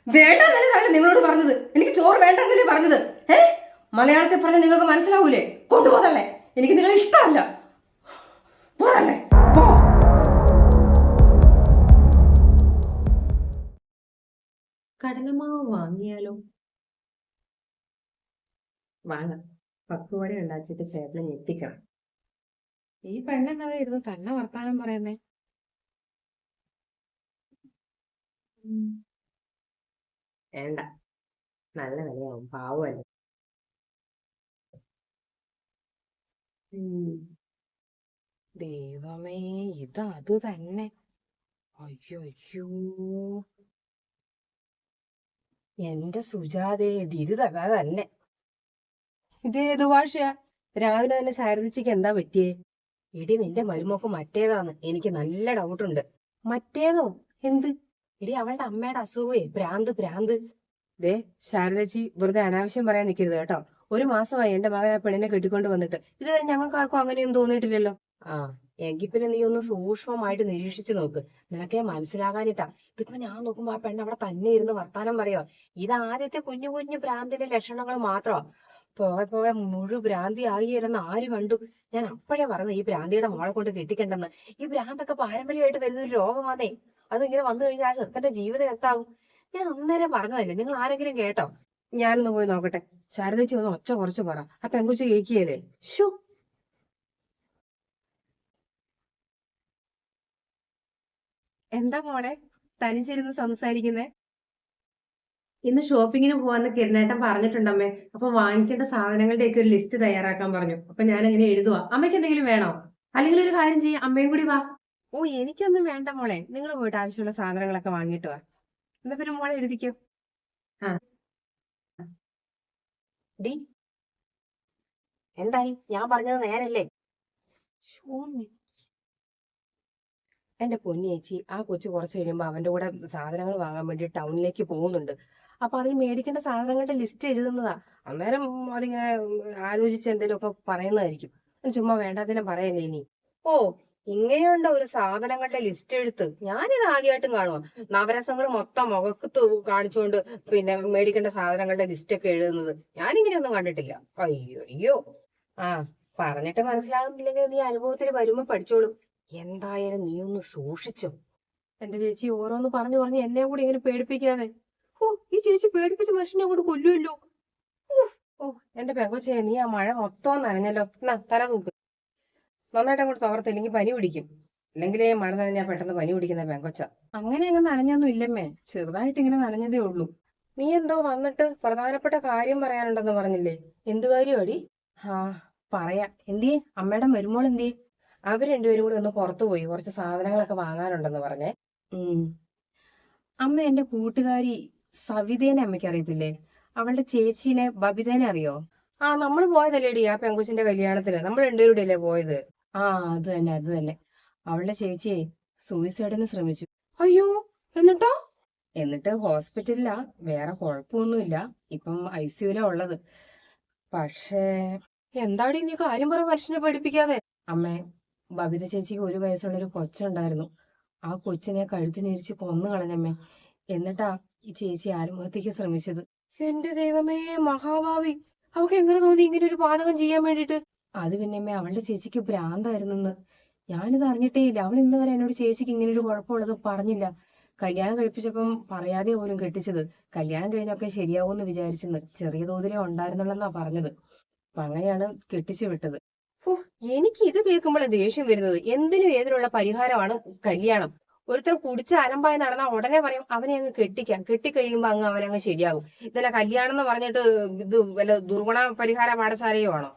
വേണ്ടെന്നല്ലേ നിങ്ങളോട് പറഞ്ഞത്? എനിക്ക് ചോറ് വേണ്ടെന്നല്ലേ പറഞ്ഞത്? മലയാളത്തിൽ പറഞ്ഞ നിങ്ങൾക്ക് മനസ്സിലാവൂലേ? കൊണ്ടുപോകല്ലേ, എനിക്ക് നിങ്ങളെ ഇഷ്ടമല്ല. പോരല്ലേ, പോ. കടലമാവ് വാങ്ങിയാലോ? വാങ്ങാം. 10 വട ഉണ്ടാക്കിയിട്ട് ചേട്ടനെ ഞെട്ടിക്കണം. ഈ പെണ്ണെന്നവ ഇരുന്ന് തന്നെ വർത്താനം പറയുന്നേ. വേണ്ട, നല്ല വിലയാവും, പാവമല്ലേ. ദൈവമേ, അത് തന്നെ. അയ്യോ അയ്യോ, എന്റെ സുജാതേ, ഇത് തന്നെ. ഇതേതു ഭാഷയാ? രാവിലെ തന്നെ ശാരദിച്ചിക്ക് എന്താ പറ്റിയേ? ഇടി, നിന്റെ മരുമോക്ക് മറ്റേതാന്ന് എനിക്ക് നല്ല ഡൗട്ടുണ്ട്. മറ്റേതോ? എന്ത്? ഇടി, അവളുടെ അമ്മയുടെ അസുഖമേ, ഭ്രാന്ത് ഭ്രാന്ത്. ദേ ശാരദച്ചി, വെറുതെ അനാവശ്യം പറയാൻ നിൽക്കരുത് കേട്ടോ. 1 മാസമായി എന്റെ മകൻ ആ പെണ്ണിനെ കെട്ടിക്കൊണ്ട് വന്നിട്ട്. ഇതുവരെ ഞങ്ങൾക്ക് ആർക്കും അങ്ങനെയൊന്നും തോന്നിയിട്ടില്ലല്ലോ. ആ, എങ്കിൽ പിന്നെ നീ ഒന്ന് സൂക്ഷ്മമായിട്ട് നിരീക്ഷിച്ചു നോക്ക്. നിനക്കേ മനസ്സിലാകാനിട്ടാ. ഇതിപ്പോ ഞാൻ നോക്കുമ്പോ ആ പെണ്ണ് അവിടെ തന്നെ ഇരുന്ന് വർത്താനം പറയുക. ഇത് ആദ്യത്തെ കുഞ്ഞു കുഞ്ഞു ഭ്രാന്തിന്റെ ലക്ഷണങ്ങൾ മാത്രമാ. പോകെ പോകെ ഭ്രാന്തി ആയിരുന്ന ആര് കണ്ടു? ഞാൻ അപ്പോഴേ പറഞ്ഞു ഈ ഭ്രാന്തിയുടെ മോളെ കൊണ്ട് കെട്ടിക്കണ്ടെന്ന്. ഈ ഭ്രാന്തൊക്കെ പാരമ്പര്യമായിട്ട് വരുന്ന ഒരു രോഗമാണേ. അതിങ്ങനെ വന്നു കഴിഞ്ഞാൽ ആ ചെറുക്കന്റെ ജീവിതം എന്താവും? ഞാൻ അന്നേരം പറഞ്ഞതല്ലേ, നിങ്ങൾ ആരെങ്കിലും കേട്ടോ? ഞാനൊന്ന് പോയി നോക്കട്ടെ. ശാരദച്ചി ഒന്ന് ഒച്ച കുറച്ച് പറ, ആ പെങ്കുച്ച് കേക്കിയല്ലേ. ഷു, എന്താ മോളെ തനിച്ചിരുന്ന് സംസാരിക്കുന്നേ? ഇന്ന് ഷോപ്പിങ്ങിന് പോവാന്ന് കിരണേട്ടൻ പറഞ്ഞിട്ടുണ്ടമ്മേ. അപ്പൊ വാങ്ങിക്കേണ്ട സാധനങ്ങളുടെ ഒക്കെ ഒരു ലിസ്റ്റ് തയ്യാറാക്കാൻ പറഞ്ഞു. അപ്പൊ ഞാൻ എങ്ങനെ എഴുതുക? അമ്മയ്ക്ക് എന്തെങ്കിലും വേണോ? അല്ലെങ്കിൽ ഒരു കാര്യം ചെയ്യ, അമ്മയും കൂടി വാ. ഓ, എനിക്കൊന്നും വേണ്ട മോളെ, നിങ്ങൾ പോയിട്ട് ആവശ്യമുള്ള സാധനങ്ങളൊക്കെ വാങ്ങിയിട്ട് വാ. എന്നാ പിന്നെ മോളെ എഴുതിക്കോ. ആ, ഡി, എന്തായി? ഞാൻ പറഞ്ഞത് നേരല്ലേ? എന്റെ പൊന്നി ചേച്ചി, ആ കൊച്ചു കുറച്ച് കഴിയുമ്പോ അവന്റെ കൂടെ സാധനങ്ങൾ വാങ്ങാൻ വേണ്ടി ടൗണിലേക്ക് പോകുന്നുണ്ട്. അപ്പൊ അതിന് മേടിക്കേണ്ട സാധനങ്ങളുടെ ലിസ്റ്റ് എഴുതുന്നതാ. അന്നേരം അതിങ്ങനെ ആലോചിച്ച് എന്തെങ്കിലുമൊക്കെ പറയുന്നതായിരിക്കും. ചുമ്മാ വേണ്ടാതിനെ പറയല്ലേ ഇനി. ഓ, ഇങ്ങനെയുണ്ടോ ഒരു സാധനങ്ങളുടെ ലിസ്റ്റ് എഴുത്ത്? ഞാനിത് ആദ്യമായിട്ടും കാണുക. നവരസങ്ങൾ മൊത്തം മുഖത്ത് കാണിച്ചുകൊണ്ട് പിന്നെ മേടിക്കേണ്ട സാധനങ്ങളുടെ ലിസ്റ്റ് ഒക്കെ എഴുതുന്നത് ഞാനിങ്ങനെയൊന്നും കണ്ടിട്ടില്ല. അയ്യോ അയ്യോ. ആ, പറഞ്ഞിട്ട് മനസ്സിലാകുന്നില്ലെങ്കിൽ നീ അനുഭവത്തിൽ വരുമ്പോ പഠിച്ചോളും. എന്തായാലും നീ ഒന്ന് സൂക്ഷിച്ചോ. എന്റെ ചേച്ചി ഓരോന്ന് പറഞ്ഞു പറഞ്ഞ് എന്നെ കൂടി ഇങ്ങനെ പേടിപ്പിക്കാതെ. ഓ, ഈ ചേച്ചി പേടിപ്പിച്ച മനുഷ്യനെ കൂടെ കൊല്ലുമല്ലോ. ഓ, എന്റെ പെങ്കൊച്ചേ, നീ ആ മഴ മൊത്തം നനഞ്ഞല്ലോ. എന്നാ തല തൂക്ക്, നന്നായിട്ട് അങ്ങോട്ട് തോർത്തില്ലെങ്കിൽ പനി പിടിക്കും. അല്ലെങ്കിലേ മഴ നനഞ്ഞാൽ പെട്ടെന്ന് പനി പിടിക്കുന്ന പെങ്കൊച്ച. അങ്ങനെ അങ്ങ് നനഞ്ഞൊന്നും ഇല്ലമ്മേ, ചെറുതായിട്ട് ഇങ്ങനെ നനഞ്ഞതേ ഉള്ളൂ. നീ എന്തോ വന്നിട്ട് പ്രധാനപ്പെട്ട കാര്യം പറയാനുണ്ടെന്ന് പറഞ്ഞില്ലേ? എന്തു കാര്യമാടി? ആ, പറയാം. എന്തിയേ? അമ്മയുടെ മരുമോൾ എന്തിയേ? അവര് രണ്ടുപേരും കൂടി ഒന്ന് പുറത്തു പോയി, കുറച്ച് സാധനങ്ങളൊക്കെ വാങ്ങാനുണ്ടെന്ന് പറഞ്ഞേ. അമ്മ എന്റെ കൂട്ടുകാരി സവിതേനെ അമ്മയ്ക്ക് അറിയത്തില്ലേ? അവളുടെ ചേച്ചീനെ ബബിതേനെ അറിയോ? ആ, നമ്മൾ പോയതല്ലേടി ആ പെങ്കുച്ചിന്റെ കല്യാണത്തിന്, നമ്മൾ രണ്ടുപേരുടെ അല്ലേ പോയത്? ആ, അത് തന്നെ അത് തന്നെ. അവളുടെ ചേച്ചിയെ സൂയിസൈഡിന് ശ്രമിച്ചു. അയ്യോ, എന്നിട്ടോ? എന്നിട്ട് ഹോസ്പിറ്റലിലാ, വേറെ കുഴപ്പമൊന്നുമില്ല. ഇപ്പം ICUലാ ഉള്ളത്. പക്ഷേ എന്താടി നീ കാര്യം പറ, മനുഷ്യനെ പഠിപ്പിക്കാതെ. അമ്മേ, ബബിത ചേച്ചിക്ക് 1 വയസ്സുള്ളൊരു കൊച്ചുണ്ടായിരുന്നു. ആ കൊച്ചിനെ കഴുത്തിനിരിച്ച് കൊന്നു കളഞ്ഞമ്മേ. എന്നിട്ടാ ഈ ചേച്ചി ആത്മഹത്യക്ക് ശ്രമിച്ചത്. എന്റെ ദൈവമേ, മഹാഭാവി. അവക്ക് എങ്ങനെ തോന്നി ഇങ്ങനെ ഒരു പാതകം ചെയ്യാൻ വേണ്ടിട്ട്? അത് പിന്നെമ്മേ, അവളുടെ ചേച്ചിക്ക് ഭ്രാന്തായിരുന്നെന്ന്. ഞാനിത് അറിഞ്ഞിട്ടേ ഇല്ല. അവൾ ഇന്ന് വരെ എന്നോട് ചേച്ചിക്ക് ഇങ്ങനെ ഒരു കുഴപ്പമുള്ളത് പറഞ്ഞില്ല. കല്യാണം കഴിപ്പിച്ചപ്പം പറയാതെ പോലും കെട്ടിച്ചത്. കല്യാണം കഴിഞ്ഞൊക്കെ ശരിയാവുമെന്ന് വിചാരിച്ചെന്ന്. ചെറിയ തോതിലേ ഉണ്ടായിരുന്നുള്ളെന്നാ പറഞ്ഞത്. അപ്പൊ അങ്ങനെയാണ് കെട്ടിച്ചു വിട്ടത്. എനിക്ക് ഇത് കേൾക്കുമ്പോഴേ ദേഷ്യം വരുന്നത്. എന്തിനും ഏതിനുള്ള പരിഹാരമാണ് കല്യാണം. ഒരുത്തർ കുടിച്ച് അലമ്പായി നടന്നാൽ ഉടനെ പറയും അവനെ അങ്ങ് കെട്ടിക്കാം, കെട്ടിക്കഴിയുമ്പോ അങ്ങ് അവനങ്ങ് ശരിയാകും. ഇതല്ല കല്യാണം എന്ന് പറഞ്ഞിട്ട് ഇത് വല്ല ദുർഗുണ പരിഹാര പാഠശാലയോ ആണോ?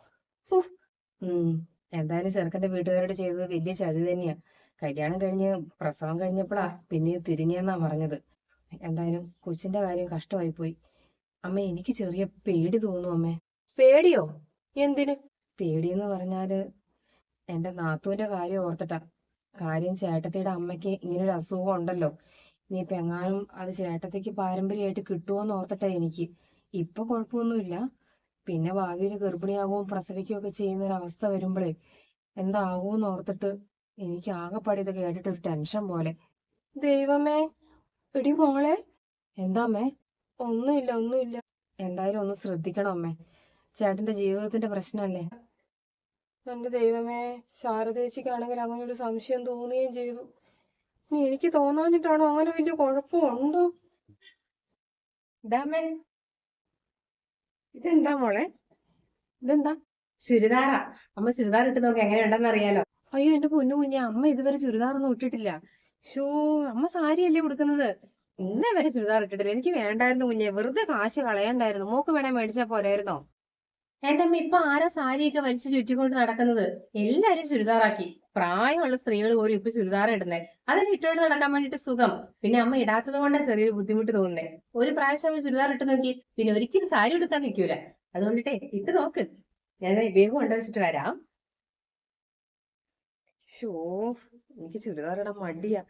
എന്തായാലും ചെറുക്കന്റെ വീട്ടുകാരോട് ചെയ്തത് വലിയ ചതി തന്നെയാ. കല്യാണം കഴിഞ്ഞ് പ്രസവം കഴിഞ്ഞപ്പോഴാ പിന്നെ തിരിഞ്ഞെന്നാ പറഞ്ഞത്. എന്തായാലും കൊച്ചിന്റെ കാര്യം കഷ്ടമായി പോയി. അമ്മ, എനിക്ക് ചെറിയ പേടി തോന്നുന്നു അമ്മേ. പേടിയോ? എന്തിന്? പേടിയെന്ന് പറഞ്ഞാല് എന്റെ നാത്തൂന്റെ കാര്യം ഓർത്തിട്ടാ. കാര്യം ചേട്ടത്തിയുടെ അമ്മയ്ക്ക് ഇങ്ങനൊരു അസുഖം ഉണ്ടല്ലോ. ഇനിയിപ്പൊ എങ്ങാനും അത് ചേട്ടത്തിക്ക് പാരമ്പര്യമായിട്ട് കിട്ടുമോന്ന് ഓർത്തിട്ടാ എനിക്ക്. ഇപ്പൊ കുഴപ്പമൊന്നുമില്ല. പിന്നെ ഭാവിയിൽ ഗർഭിണിയാകുകയും പ്രസവിക്കുകയും ഒക്കെ ചെയ്യുന്ന ഒരു അവസ്ഥ വരുമ്പോഴേ എന്താകൂന്ന് ഓർത്തിട്ട് എനിക്ക് ആകെപ്പാടെ ഇത് കേട്ടിട്ട് ഒരു ടെൻഷൻ പോലെ. ദൈവമേ, എടി മോളെ, എന്താ അമ്മേ? ഒന്നുമില്ല, ഒന്നുമില്ല. എന്തായാലും ഒന്ന് ശ്രദ്ധിക്കണം അമ്മേ. ചേട്ടന്റെ ജീവിതത്തിന്റെ പ്രശ്നമല്ലേ. എന്റെ ദൈവമേ, ശാരദേച്ചിക്കാണെങ്കിൽ അങ്ങനെ ഒരു സംശയം തോന്നുകയും ചെയ്തു. ഇനി എനിക്ക് തോന്നാഞ്ഞിട്ടാണോ? അങ്ങനെ വലിയ കുഴപ്പമുണ്ടോ? ഇതാമ്മേ, ഇതെന്താ മോളെ? ഇതെന്താ? ചുരിദാറാ. അമ്മ ചുരിദാർ ഇട്ട് നോക്കി എങ്ങനെയുണ്ടെന്ന് അറിയാലോ. അയ്യോ എന്റെ പൊന്നു കുഞ്ഞെ, അമ്മ ഇതുവരെ ചുരിദാറൊന്നും ഇട്ടിട്ടില്ല. ഷോ, അമ്മ സാരിയല്ലേ കൊടുക്കുന്നത്. ഇന്നേ വരെ ചുരിദാർ ഇട്ടിട്ടില്ല. എനിക്ക് വേണ്ടായിരുന്നു കുഞ്ഞെ, വെറുതെ കാശ് കളയണ്ടായിരുന്നു. മോക്ക് വേണേ മേടിച്ചാ പോരായിരുന്നോ? എന്റെ അമ്മ ഇപ്പൊ ആരാ സാരിയൊക്കെ വലിച്ചു ചുറ്റിക്കൊണ്ട് നടക്കുന്നത്? എല്ലാരും ചുരിദാറാക്കി. പ്രായമുള്ള സ്ത്രീകൾ പോലും ഇപ്പൊ ചുരിദാർ ഇടുന്നേ. അതിന് ഇട്ടോണ്ട് നടക്കാൻ വേണ്ടിട്ട് സുഖം. പിന്നെ അമ്മ ഇടാത്തത് കൊണ്ടാ ചെറിയൊരു ബുദ്ധിമുട്ട് തോന്നുന്നേ. ഒരു പ്രാവശ്യം അമ്മ ചുരിദാർ ഇട്ട് നോക്കി, പിന്നെ ഒരിക്കലും സാരി എടുക്കാൻ നിൽക്കൂല. അതുകൊണ്ടിട്ടേ ഇട്ട് നോക്ക്. ഞാൻ വേഗം കൊണ്ടുവച്ചിട്ട് വരാം. ഷോ, എനിക്ക് ചുരിദാർ ഇടാൻ മടിയാ.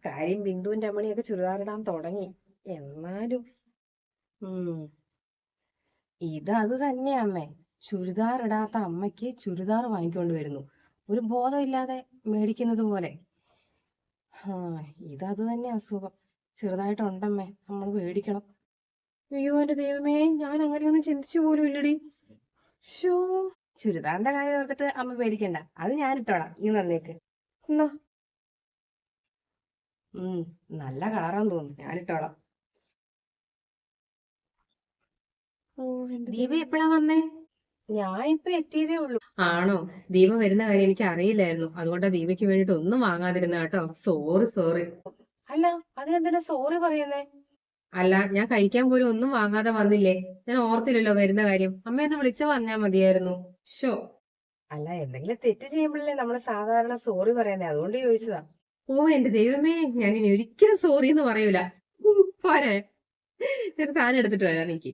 കാര്യം ബിന്ദുവിന്റെ അമ്മണിയൊക്കെ ചുരിദാർ ഇടാൻ തുടങ്ങി. എന്നാലും ഇത് തന്നെയാ അമ്മേ. ചുരിദാർ ഇടാത്ത അമ്മയ്ക്ക് ചുരിദാർ വാങ്ങിക്കൊണ്ട് വരുന്നു. ഒരു ബോധമില്ലാതെ മേടിക്കുന്നത് പോലെ. ഇത് തന്നെ അസുഖം ചെറുതായിട്ടുണ്ടമ്മേ. നമ്മൾ മേടിക്കണം. അയ്യോ എന്റെ ദൈവമേ, ഞാൻ അങ്ങനെയൊന്നും ചിന്തിച്ചു പോലും ഇല്ലടി. ഷോ, ചുരിദാറിന്റെ കാര്യം ഓർത്തിട്ട് അമ്മ പേടിക്കണ്ട. അത് ഞാൻ ഇട്ടോളാം. നീ നന്നേക്ക്. എന്നാ നല്ല കളറാന്ന് തോന്നുന്നു. ഞാൻ ഇട്ടോളാം. ദീപ എപ്പോഴാ വന്നേ? ഞാൻ ഇപ്പൊ എത്തിയതേ ഉള്ളൂ. ആണോ? ദീപ വരുന്ന കാര്യം എനിക്ക് അറിയില്ലായിരുന്നു. അതുകൊണ്ടാ ദീപയ്ക്ക് വേണ്ടിട്ട് ഒന്നും വാങ്ങാതിരുന്ന കേട്ടോ. സോറി. അല്ല, അതിനെന്തിനാ സോറി പറയുന്നേ? അല്ല, ഞാൻ കഴിക്കാൻ പോലും ഒന്നും വാങ്ങാതെ വന്നില്ലേ. ഞാൻ ഓർത്തില്ലല്ലോ വരുന്ന കാര്യം. അമ്മയൊന്ന് വിളിച്ചു പറഞ്ഞാ മതിയായിരുന്നു. ഷോ, അല്ല, എന്തെങ്കിലും തെറ്റ് ചെയ്യുമ്പോഴല്ലേ നമ്മള് സാധാരണ സോറി പറയുന്നേ. അതുകൊണ്ട് ചോദിച്ചതാ. ഓ എന്റെ ദൈവമേ, ഞാൻ ഇനി ഒരിക്കലും സോറി എന്ന് പറയൂല. പോരെ, ഒരു സാധനം എടുത്തിട്ട് വരാം എനിക്ക്.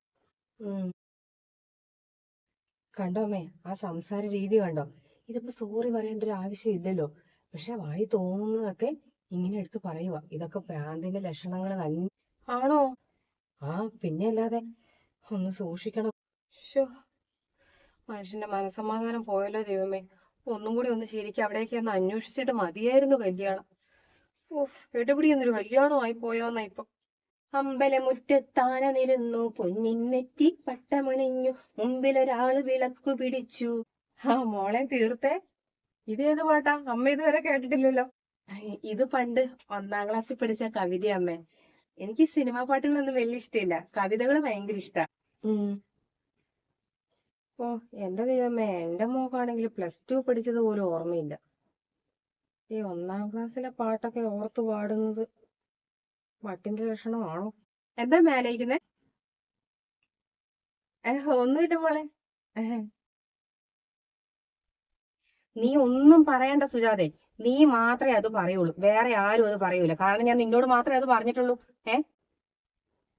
കണ്ടോ അമ്മേ, ആ സംസാര രീതി കണ്ടോ? ഇതിപ്പോ സോറി പറയേണ്ട ഒരു ആവശ്യം ഇല്ലല്ലോ. പക്ഷെ വായി തോന്നുന്നതൊക്കെ ഇങ്ങനെ എടുത്ത് പറയുക. ഇതൊക്കെ ഭ്രാന്തിന്റെ ലക്ഷണങ്ങൾ തന്നെ. ആണോ? ആ, പിന്നെ അല്ലാതെ. ഒന്ന് സൂക്ഷിക്കണം. ഷോ, മനുഷ്യന്റെ മനസമാധാനം പോയല്ലോ ദൈവമേ. ഒന്നും കൂടി ഒന്ന് ശരിക്കും അവിടേക്ക് ഒന്ന് അന്വേഷിച്ചിട്ട് മതിയായിരുന്നു കല്യാണം. ഓഫ്, എവിടെയെന്നൊരു കല്യാണമായി പോയോന്നാ ഇപ്പൊ. അമ്പലമുറ്റത്താനനിരുന്നു, പൊന്നിന്നെറ്റി പട്ടമണിഞ്ഞു, മുമ്പിലൊരാള് വിളക്കു പിടിച്ചു. മോളെ തീർത്തേ. ഇതേത് പാട്ടാ? അമ്മ ഇതുവരെ കേട്ടിട്ടില്ലല്ലോ. ഇത് പണ്ട് 1-ാം ക്ലാസ്സിൽ പഠിച്ച കവിത അമ്മേ. എനിക്ക് സിനിമാ പാട്ടുകളൊന്നും വലിയ ഇഷ്ടമില്ല, കവിതകൾ ഭയങ്കര ഇഷ്ടാ. ഓ എന്റെ ദൈവമേ, എന്റെ മോക്കാണെങ്കിൽ +2 പഠിച്ചത് പോലും ഓർമ്മയില്ല. ഈ 1-ാം ക്ലാസ്സിലെ പാട്ടൊക്കെ ഓർത്തു പാടുന്നത് വട്ടിന്റെ ലക്ഷണമാണോ? എന്താ മേലേക്കുന്നേ? ഒന്നുമില്ല മോളെ. നീ ഒന്നും പറയണ്ട സുജാതെ. നീ മാത്രമേ അത് പറയുള്ളൂ, വേറെ ആരും അത് പറയൂല. കാരണം ഞാൻ നിന്നോട് മാത്രമേ അത് പറഞ്ഞിട്ടുള്ളൂ.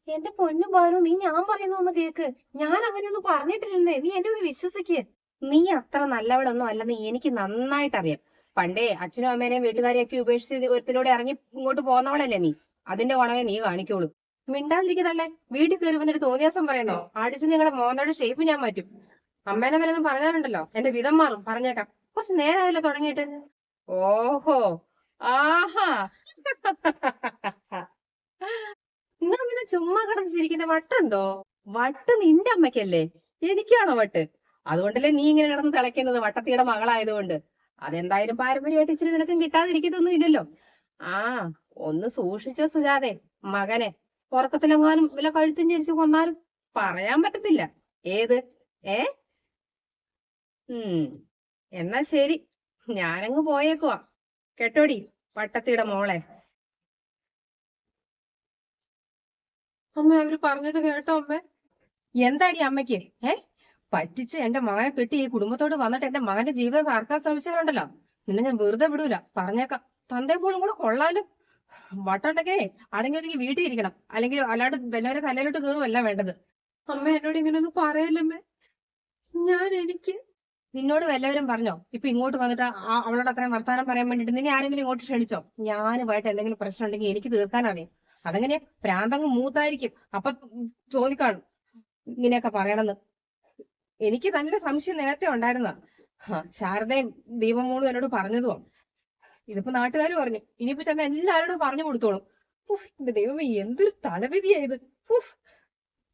എന്റെ പൊന്നു ബാലു, നീ ഞാൻ പറയുന്ന ഒന്ന് കേക്ക്. ഞാൻ അങ്ങനെയൊന്നും പറഞ്ഞിട്ടില്ലെന്നേ. നീ എന്നെ ഒന്ന് വിശ്വസിക്ക്. നീ അത്ര നല്ലവളൊന്നും അല്ലെന്ന് എനിക്ക് നന്നായിട്ട് അറിയാം. പണ്ടേ അച്ഛനും അമ്മേനെയും വീട്ടുകാരെയൊക്കെ ഉപേക്ഷിച്ച് ഒരുത്തിലൂടെ ഇറങ്ങി ഇങ്ങോട്ട് പോന്നവളല്ലേ നീ. അതിന്റെ ഗുണമേ നീ കാണിക്കോളൂ. മിണ്ടാതിരിക്കുന്നല്ലേ. വീട്ടിൽ കയറി വന്നിട്ട് തോന്നിയാസം പറയുന്നോ? അടിച്ച് നിങ്ങളുടെ മോന്തയുടെ ഷേപ്പ് ഞാൻ മാറ്റും. അമ്മേനെ വല്ലതും പറഞ്ഞാലുണ്ടല്ലോ എന്റെ വിധം മാറും. പറഞ്ഞേക്കാം. കുറച്ച് നേരമായല്ലോ തുടങ്ങിയിട്ട്. ഓഹോ, ആഹാ. നിങ്ങൾ പിന്നെ ചുമ്മാ കിടന്നിരിക്കുന്ന വട്ടുണ്ടോ? വട്ട് നിന്റെ അമ്മയ്ക്കല്ലേ, എനിക്കാണോ വട്ട്? അതുകൊണ്ടല്ലേ നീ ഇങ്ങനെ കിടന്ന് തിളയ്ക്കുന്നത്, വട്ടത്തിയുടെ മകളായതുകൊണ്ട്. അതെന്തായാലും പാരമ്പര്യമായിട്ട് ഇച്ചിരി നിനക്കും കിട്ടാതിരിക്കുന്നൊന്നും ഇല്ലല്ലോ. ഒന്ന് സൂക്ഷിച്ചോ സുജാതെ. മകനെ ഉറക്കത്തിലെങ്ങാനും വല്ല കഴുത്തും ചരിച്ചു കൊന്നാലും പറയാൻ പറ്റത്തില്ല. ഏത് എന്നാ ശരി, ഞാനങ്ങ് പോയേക്കുവാ. കേട്ടോടി വട്ടത്തിയുടെ മോളെ. അമ്മ, അവര് പറഞ്ഞത് കേട്ടോ അമ്മേ? എന്താടി അമ്മയ്ക്ക്? പറ്റിച്ച് എന്റെ മകനെ കിട്ടി ഈ കുടുംബത്തോട് വന്നിട്ട് എന്റെ മകന്റെ ജീവിതം തകർക്കാൻ ശ്രമിച്ചാലുണ്ടല്ലോ, നിന്നെ ഞാൻ വെറുതെ വിടൂല. പറഞ്ഞേക്കാം. തന്തേ പോലും കൂടെ കൊള്ളാലും. വട്ടുണ്ടെങ്കിലേ അടങ്ങി ഒതുങ്ങി വീട്ടിൽ ഇരിക്കണം. അല്ലെങ്കിൽ അല്ലാണ്ട് വല്ലവരെ തലയിലോട്ട് കയറുമല്ല വേണ്ടത്. അമ്മ എന്നോട് ഇങ്ങനെയൊന്നും പറയല്ലമ്മേ. എനിക്ക് നിന്നോട് വല്ലവരും പറഞ്ഞോ ഇപ്പൊ ഇങ്ങോട്ട് വന്നിട്ട് അവളോട് അത്രയും വർത്താനം പറയാൻ വേണ്ടിട്ട്? നിന്നെ ആരെങ്കിലും ഇങ്ങോട്ട് ക്ഷണിച്ചോ? ഞാനുമായിട്ട് എന്തെങ്കിലും പ്രശ്നം ഉണ്ടെങ്കിൽ എനിക്ക് തീർക്കാൻ അറിയാം. അതെങ്ങനെ പ്രാന്തങ്ങ് മൂത്തായിരിക്കും. അപ്പൊ തോന്നിക്കാണും ഇങ്ങനെയൊക്കെ പറയണമെന്ന്. എനിക്ക് നല്ല സംശയം നേരത്തെ ഉണ്ടായിരുന്ന. ശാരദയും ദീപമോളും എന്നോട് പറഞ്ഞതും. ഇതിപ്പോ നാട്ടുകാർ പറഞ്ഞു. ഇനിയിപ്പോ ചെന്ന എല്ലാവരോടും പറഞ്ഞു കൊടുത്തോളും. ഉഫ്, എന്റെ ദൈവമേ എന്തൊരു തലവിധിയായത്. ഉഫ്,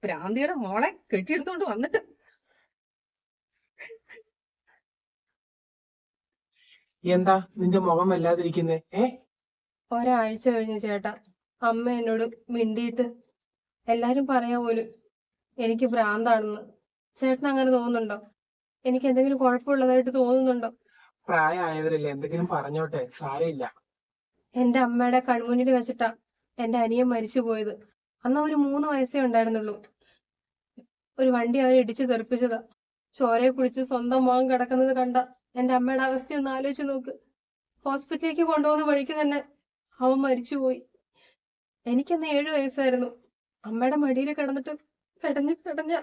ഭ്രാന്തിയുടെ മോളെ കെട്ടിയെടുത്തോണ്ട് വന്നിട്ട്. എന്താ നിന്റെ മുഖം വല്ലാതിരിക്കുന്നേ? ഒരാഴ്ച കഴിഞ്ഞ് ചേട്ടാ അമ്മ എന്നോട് മിണ്ടിയിട്ട് എല്ലാരും പറയാ പോലും എനിക്ക് ഭ്രാന്താണെന്ന്. ചേട്ടന് അങ്ങനെ തോന്നുന്നുണ്ടോ? എനിക്ക് എന്തെങ്കിലും കുഴപ്പമുള്ളതായിട്ട് തോന്നുന്നുണ്ടോ? പ്രായമായവരല്ലേ, എന്തെങ്കിലും പറഞ്ഞോട്ടെ, സാരമില്ല. എന്റെ അമ്മയുടെ കൺമുന്നിൽ വെച്ചിട്ടാ എന്റെ അനിയൻ മരിച്ചു പോയത്. അന്ന് ഒരു 3 വയസ്സേ ഉണ്ടായിരുന്നുള്ളൂ. ഒരു വണ്ടി അവരെ ഇടിച്ചു തെറിപ്പിച്ചതാ. ചോരയെ കുളിച്ച് സ്വന്തം മകൻ കിടക്കുന്നത് കണ്ട എന്റെ അമ്മയുടെ അവസ്ഥ ഒന്ന് ആലോചിച്ച് നോക്ക്. ഹോസ്പിറ്റലിലേക്ക് കൊണ്ടുപോകുന്ന വഴിക്ക് തന്നെ അവൻ മരിച്ചുപോയി. എനിക്കന്ന് 7 വയസ്സായിരുന്നു. അമ്മയുടെ മടിയിൽ കിടന്നിട്ട് പെടഞ്ഞ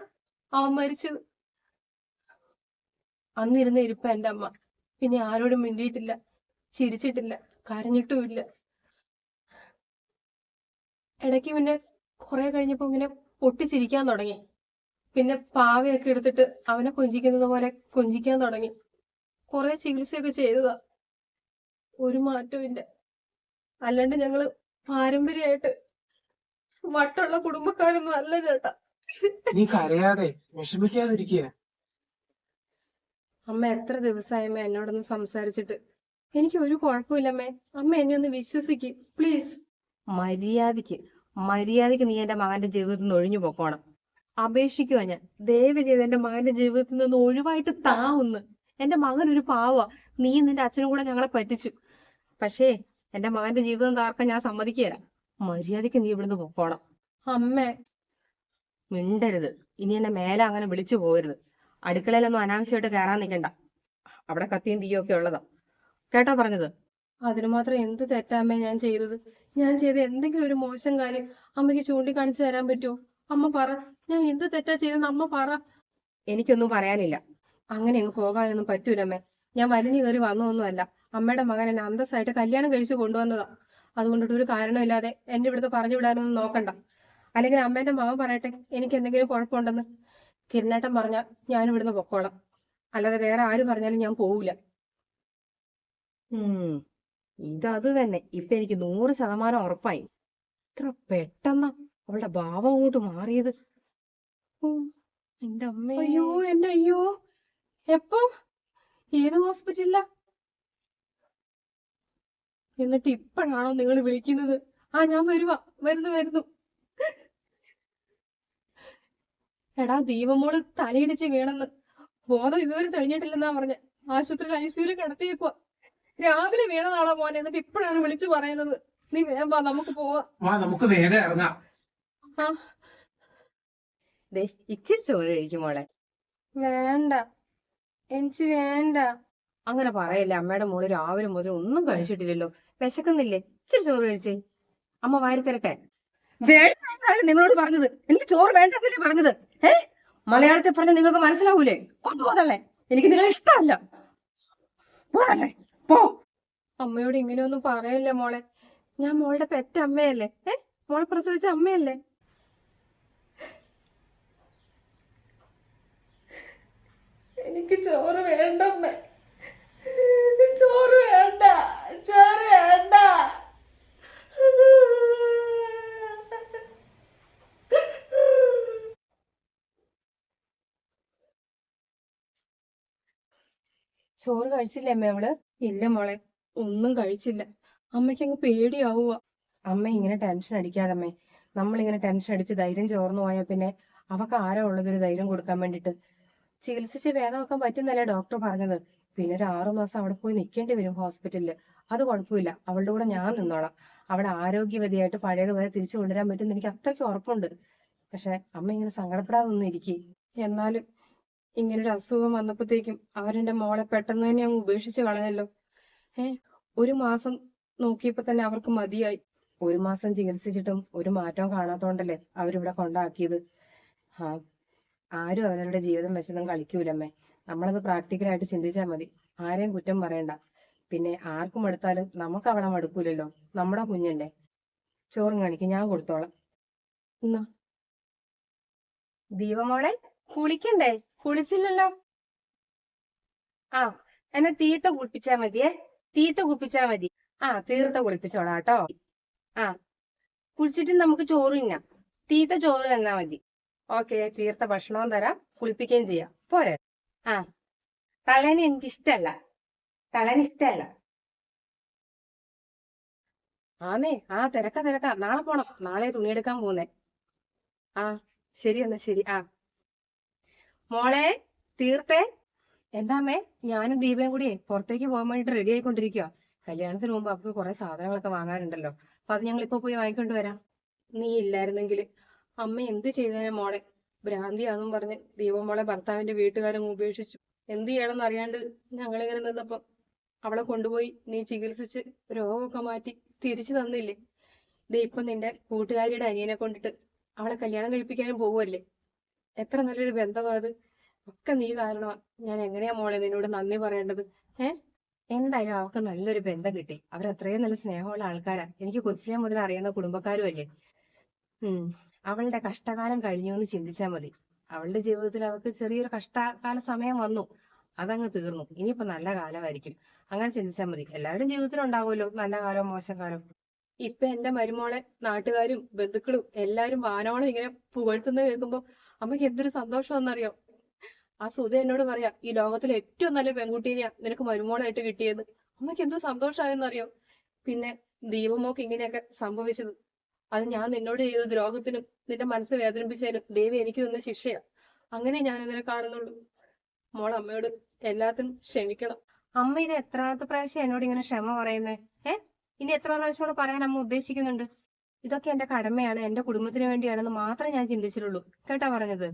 അവൻ മരിച്ചത്. അന്നിരുന്ന ഇരിപ്പ എന്റെ അമ്മ. പിന്നെ ആരോടും മിണ്ടിയിട്ടില്ല, ചിരിച്ചിട്ടില്ല, കരഞ്ഞിട്ടുമില്ല. ഇടയ്ക്ക് പിന്നെ കുറെ കഴിഞ്ഞപ്പോ ഇങ്ങനെ പൊട്ടിച്ചിരിക്കാൻ തുടങ്ങി. പിന്നെ പാവയൊക്കെ എടുത്തിട്ട് അവനെ കൊഞ്ചിക്കുന്നത് പോലെ കൊഞ്ചിക്കാൻ തുടങ്ങി. കുറെ ചികിത്സയൊക്കെ ചെയ്തതാ, ഒരു മാറ്റവും ഇല്ല. അല്ലാണ്ട് ഞങ്ങള് പാരമ്പര്യമായിട്ട് വട്ടുള്ള കുടുംബക്കാരൊന്നും അല്ല ചേട്ടാ. നീ കരയാതെ വിഷമിക്കാതിരിക്കുക. അമ്മ എത്ര ദിവസമായമ്മ എന്നോടൊന്ന് സംസാരിച്ചിട്ട്? എനിക്ക് ഒരു കുഴപ്പമില്ലമ്മേ. അമ്മ എന്നെ ഒന്ന് വിശ്വസിക്ക് പ്ലീസ്. മര്യാദക്ക് നീ എന്റെ മകന്റെ ജീവിതത്തിൽ നിന്ന് ഒഴിഞ്ഞു പോക്കോണം. അപേക്ഷിക്കുവാ ഞാൻ, ദയവ് ചെയ്ത് എന്റെ മകന്റെ ജീവിതത്തിൽ നിന്ന് ഒഴിവായിട്ട് താവുന്ന്. എന്റെ മകൻ ഒരു പാവാ. നീ നിന്റെ അച്ഛനും കൂടെ ഞങ്ങളെ പറ്റിച്ചു. പക്ഷേ എന്റെ മകന്റെ ജീവിതം താർക്കാൻ ഞാൻ സമ്മതിക്കുകയില്ല. മര്യാദക്ക് നീ ഇവിടുന്ന് പൊക്കോണം. അമ്മേ, മിണ്ടരുത്. ഇനി എന്നെ മേലെ അങ്ങനെ വിളിച്ചു പോകരുത്. അടുക്കളയിലൊന്നും അനാവശ്യമായിട്ട് കയറാൻ നിൽക്കണ്ട. അവിടെ കത്തിയും തീയും ഒക്കെ ഉള്ളതാ. കേട്ടോ പറഞ്ഞത്? അതിനു മാത്രം എന്ത് തെറ്റാമ്മേ ഞാൻ ചെയ്തത്? ഞാൻ ചെയ്ത എന്തെങ്കിലും ഒരു മോശം കാര്യം അമ്മയ്ക്ക് ചൂണ്ടിക്കാണിച്ചു തരാൻ പറ്റുമോ? അമ്മ പറ, ഞാൻ എന്ത് തെറ്റാ ചെയ്തെന്ന് അമ്മ പറ. എനിക്കൊന്നും പറയാനില്ല. അങ്ങനെ അങ്ങ് പോകാനൊന്നും പറ്റൂലമ്മേ. ഞാൻ വലിഞ്ഞു കയറി വന്നതൊന്നുമല്ല. അമ്മയുടെ മകൻ എന്നെ അന്തസ്സായിട്ട് കല്യാണം കഴിച്ചു കൊണ്ടുവന്നതാ. അതുകൊണ്ടിട്ട് ഒരു കാരണമില്ലാതെ എന്റെ ഇവിടുത്തെ പറഞ്ഞു വിടാനൊന്നും നോക്കണ്ട. അല്ലെങ്കിൽ അമ്മേന്റെ മകൻ പറയട്ടെ എനിക്ക് എന്തെങ്കിലും കുഴപ്പമുണ്ടെന്ന്. കിരണേട്ടൻ പറഞ്ഞാൽ ഞാൻ ഇവിടുന്ന് പൊക്കോളാം. അല്ലാതെ വേറെ ആര് പറഞ്ഞാലും ഞാൻ പോവില്ല. ഇതത് തന്നെ. ഇപ്പൊ എനിക്ക് 100% ഉറപ്പായി. ഇത്ര പെട്ടെന്ന് അവളുടെ ഭാവം അങ്ങോട്ട് മാറിയത്. എന്റെ അമ്മ. അയ്യോ എന്റെ അയ്യോ. എപ്പോ? ഏത് ഹോസ്പിറ്റലിലാ? എന്നിട്ട് ഇപ്പോഴാണോ നിങ്ങൾ വിളിക്കുന്നത്? ആ ഞാൻ വരുന്നു. എടാ ദീപമോള് തലയിടിച്ച് വീണെന്ന്. ബോധം ഇതുവരെ തെളിഞ്ഞിട്ടില്ലെന്നാ പറഞ്ഞ. ആശുപത്രിയിൽ ICU കിടത്തിയേക്കുവാ. രാവിലെ വീണതാണോ മോനെ? എന്നിട്ട് ഇപ്പോഴാണ് വിളിച്ചു പറയുന്നത്. നീ വേഗം വാ, നമുക്ക് പോവാം. നമുക്ക് വേഗം ഇറങ്ങാം. ആ ഇച്ചിരി ചോറ് കഴിക്കും മോളെ. വേണ്ട, എനിക്ക് വേണ്ട. അങ്ങനെ പറയല്ലേ. അമ്മയുടെ മോള് രാവിലെ മുതൽ ഒന്നും കഴിച്ചിട്ടില്ലല്ലോ. വിശക്കുന്നില്ലേ? ഇച്ചിരി ചോറ് കഴിച്ചേ. അമ്മ വാരി തരട്ടെ? വേണ്ടാണ് നിങ്ങളോട് പറഞ്ഞത്. എനിക്ക് ചോറ് വേണ്ടെന്നല്ലേ പറഞ്ഞത്? മലയാളത്തിൽ പറഞ്ഞ നിങ്ങൾക്ക് മനസ്സിലാവൂലേ? കൊണ്ടുപോകല്ലേ. എനിക്ക് നിങ്ങളെ ഇഷ്ടമല്ല. പോരല്ലേ, പോ. അമ്മയോട് ഇങ്ങനെയൊന്നും പറയല്ലേ മോളെ. ഞാൻ മോളുടെ പെറ്റ അമ്മയല്ലേ? മോളെ പ്രസവിച്ച അമ്മയല്ലേ? എനിക്ക് ചോറ് വേണ്ട അമ്മ. ചോറ് വേണ്ട. ചോറ് കഴിച്ചില്ലേ അമ്മ അവള്? ഇല്ല മോളെ, ഒന്നും കഴിച്ചില്ല. അമ്മയ്ക്ക് അങ്ങ് പേടിയാവുക. അമ്മ ഇങ്ങനെ ടെൻഷൻ അടിക്കാതമ്മേ. നമ്മളിങ്ങനെ ടെൻഷൻ അടിച്ച് ധൈര്യം ചോർന്നു പോയാൽ പിന്നെ അവക്ക് ആരോ ഉള്ളതൊരു ധൈര്യം കൊടുക്കാൻ വേണ്ടിട്ട് ചികിത്സിച്ച് ഭേദമാക്കാൻ പറ്റുന്നല്ലേ ഡോക്ടർ പറഞ്ഞത്. പിന്നെ ഒരു 6 മാസം അവിടെ പോയി നിൽക്കേണ്ടി വരും ഹോസ്പിറ്റലില്. അത് കുഴപ്പമില്ല, അവളുടെ കൂടെ ഞാൻ നിന്നോളാം. അവളെ ആരോഗ്യവതിയായിട്ട് പഴയതുപോലെ തിരിച്ചു കൊണ്ടുവരാൻ പറ്റുമെന്ന് എനിക്ക് അത്രയ്ക്ക് ഉറപ്പുണ്ട്. പക്ഷെ അമ്മ ഇങ്ങനെ സങ്കടപ്പെടാതെ ഒന്നും ഇരിക്കേ. എന്നാലും ഇങ്ങനൊരു അസുഖം വന്നപ്പോഴത്തേക്കും അവരെന്റെ മോളെ പെട്ടെന്ന് തന്നെ അങ്ങ് ഉപേക്ഷിച്ച് കളഞ്ഞല്ലോ. 1 മാസം നോക്കിയപ്പോ തന്നെ അവർക്ക് മതിയായി. 1 മാസം ചികിത്സിച്ചിട്ടും ഒരു മാറ്റവും കാണാത്തോണ്ടല്ലേ അവരിവിടെ കൊണ്ടാക്കിയത്. ആരും അവരുടെ ജീവിതം വെച്ചതും കളിക്കൂലമ്മേ. നമ്മളത് പ്രാക്ടിക്കലായിട്ട് ചിന്തിച്ചാൽ മതി. ആരെയും കുറ്റം പറയണ്ട. പിന്നെ ആർക്കും എടുത്താലും നമുക്ക് അവളെ മടുക്കൂലല്ലോ. നമ്മുടെ കുഞ്ഞല്ലേ. ചോറും കാണിക്കും, ഞാൻ കൊടുത്തോളാം. എന്നാ ദീപമോളെ, കുളിക്കണ്ടേ? കുളിച്ചില്ലല്ലോ. എന്നെ തീർത്ത കുളിപ്പിച്ചാ മതിയേ. തീർത്ത കുളിപ്പിച്ചാ മതി. തീർത്ത കുളിപ്പിച്ചോളാം കേട്ടോ. കുളിച്ചിട്ട് നമുക്ക് ചോറ് തിന്നാം. തീറ്റ ചോറ് തന്നാ മതി. ഓക്കെ, തീർത്ത ഭക്ഷണവും തരാം, കുളിപ്പിക്കുകയും ചെയ്യാം. പോരെ? ആ, തലേന് എനിക്കിഷ്ടല്ല. തലേന് ഇഷ്ടല്ല. ആന്നേ, തിരക്ക. നാളെ പോണം. നാളെ തുണിയെടുക്കാൻ പോകുന്നേ. ആ, ശരി എന്നാ ശരി. ആ മോളെ, തീർത്തേ. എന്താമ്മേ? ഞാനും ദീപയും കൂടി പുറത്തേക്ക് പോകാൻ വേണ്ടിട്ട് റെഡി ആയിക്കൊണ്ടിരിക്കുക. കല്യാണത്തിന് മുമ്പ് അവർക്ക് കുറെ സാധനങ്ങളൊക്കെ വാങ്ങാനുണ്ടല്ലോ. അപ്പൊ അത് ഞങ്ങൾ ഇപ്പൊ പോയി വാങ്ങിക്കൊണ്ട് വരാം. നീ ഇല്ലായിരുന്നെങ്കിൽ അമ്മ എന്ത് ചെയ്തേനെ മോളെ. ഭ്രാന്തിയാന്നും പറഞ്ഞ് ദീപം മോളെ ഭർത്താവിന്റെ വീട്ടുകാരും ഉപേക്ഷിച്ചു. എന്ത് ചെയ്യണമെന്ന് അറിയാണ്ട് ഞങ്ങളിങ്ങനെ നിന്നപ്പോ അവളെ കൊണ്ടുപോയി നീ ചികിത്സിച്ച് രോഗമൊക്കെ മാറ്റി തിരിച്ചു തന്നില്ലേ. ദേ ഇപ്പൊ നിന്റെ കൂട്ടുകാരിയുടെ അനിയനെ കൊണ്ടിട്ട് അവളെ കല്യാണം കഴിപ്പിക്കാനും പോവുമല്ലേ. എത്ര നല്ലൊരു ബന്ധമാ അത്. ഒക്കെ നീ കാരണമാ. ഞാൻ എങ്ങനെയാ മോളെ നിന്നോട് നന്ദി പറയേണ്ടത്? എന്തായാലും അവൾക്ക് നല്ലൊരു ബന്ധം കിട്ടി. അവരത്രയും നല്ല സ്നേഹമുള്ള ആൾക്കാരാ. എനിക്ക് കൊച്ചിലെ മുതൽ അറിയുന്ന കുടുംബക്കാരും അല്ലേ. അവളുടെ കഷ്ടകാലം കഴിഞ്ഞു എന്ന് ചിന്തിച്ചാൽ മതി. അവളുടെ ജീവിതത്തിൽ അവൾക്ക് ചെറിയൊരു കഷ്ടകാല സമയം വന്നു, അതങ്ങ് തീർന്നു. ഇനിയിപ്പോ നല്ല കാലമായിരിക്കും. അങ്ങനെ ചിന്തിച്ചാൽ മതി. എല്ലാവരുടെയും ജീവിതത്തിൽ ഉണ്ടാവുമല്ലോ നല്ല കാലവും മോശം കാലവും. ഇപ്പൊ എന്റെ മരുമോളെ നാട്ടുകാരും ബന്ധുക്കളും എല്ലാരും വാനോളം ഇങ്ങനെ പുകഴ്ത്തുന്നത് കേൾക്കുമ്പോ അമ്മയ്ക്ക് എന്തൊരു സന്തോഷമാണെന്നറിയോ. ആ സുധ എന്നോട് പറയാ, ഈ ലോകത്തിലെ ഏറ്റവും നല്ല പെൺകുട്ടീനെയാ നിനക്ക് മരുമോളായിട്ട് കിട്ടിയത്. അമ്മയ്ക്ക് എന്ത് സന്തോഷമായെന്നറിയോ. പിന്നെ ദീപമോക്ക് ഇങ്ങനെയൊക്കെ സംഭവിച്ചത് അത് ഞാൻ നിന്നോട് ചെയ്ത ദ്രോഹത്തിനും നിന്റെ മനസ്സ് വേദനിപ്പിച്ചതിനും ദേവി എനിക്ക് തന്ന ശിക്ഷയാ. അങ്ങനെ ഞാൻ ഇതിനെ കാണുന്നുള്ളൂ. മോൾ അമ്മയോട് എല്ലാത്തിനും ക്ഷമിക്കണം. അമ്മ ഇത് എത്രാമത്തെ പ്രാവശ്യം എന്നോട് ഇങ്ങനെ ക്ഷമ പറയുന്നേ? ഇനി എത്ര പ്രാവശ്യം കൂടെ പറയാൻ അമ്മ ഉദ്ദേശിക്കുന്നുണ്ട്? ഇതൊക്കെ എന്റെ കടമയാണ്, എന്റെ കുടുംബത്തിന് വേണ്ടിയാണെന്ന് മാത്രമേ ഞാൻ ചിന്തിച്ചിട്ടുള്ളൂ. കേട്ടാ പറഞ്ഞത്?